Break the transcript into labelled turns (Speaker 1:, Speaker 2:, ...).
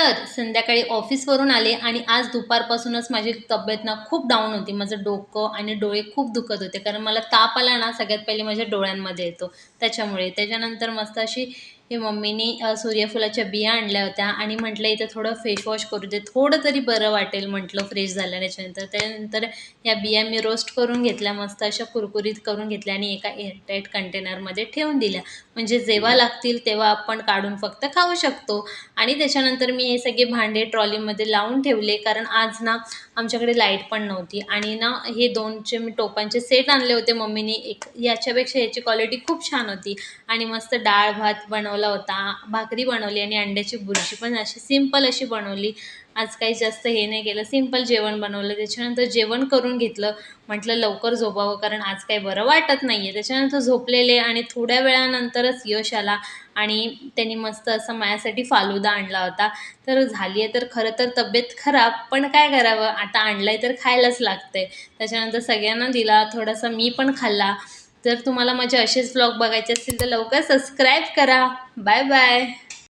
Speaker 1: तर संध्याकाळी ऑफिसवरून आले आणि आज दुपारपासूनच माझी तब्येत ना खूप डाऊन होती. माझं डोकं आणि डोळे खूप दुखत होते. कारण मला ताप आला ना सगळ्यात पहिले माझ्या डोळ्यांमध्ये येतो त्याच्यामुळे. त्याच्यानंतर मस्त अशी हे मम्मीनी सूर्यफुलाच्या बिया आणल्या होत्या आणि म्हटलं इथं थोडं फेस वॉश करू दे, थोडं तरी बरं वाटेल म्हटलं फ्रेश झाल्याच्यानंतर. त्यानंतर या बिया मी रोस्ट करून घेतल्या, मस्त अशा कुरकुरीत करून घेतल्या आणि एका एअरटाईट कंटेनरमध्ये ठेवून दिल्या. म्हणजे जेव्हा लागतील तेव्हा आपण काढून फक्त खाऊ शकतो. आणि त्याच्यानंतर मी हे सगळे भांडे ट्रॉलीमध्ये लावून ठेवले, कारण आज ना आमच्याकडे लाईट पण नव्हती. आणि ना हे दोनचे मी टोपांचे सेट आणले होते मम्मीने. एक याच्यापेक्षा याची क्वालिटी खूप छान होती. आणि मस्त डाळ भात बनवला होता, भाकरी बनवली आणि अंड्याची बुर्जी पण अशी सिंपल अशी बनवली. आज काही जास्त हे नाही केलं, सिंपल जेवण बनवलं. त्याच्यानंतर जेवण करून घेतलं. म्हटलं लवकर झोपावं, कारण आज काही बरं वाटत नाही आहे. त्याच्यानंतर झोपलेले आणि थोड्या वेळानंतरच यश आला आणि त्यांनी मस्त असं माझ्यासाठी फालुदा आणला होता. तर झाली आहे तर खरं तर तब्येत खराब, पण काय करावं, आता आणलं आहे तर खायलाच लागतंय. त्याच्यानंतर सगळ्यांना दिला, थोडासा मी पण खाल्ला. जर तुम्हाला माझे असेच व्लॉग बघायचे असतील तर लवकर सबस्क्राईब करा. Bye bye.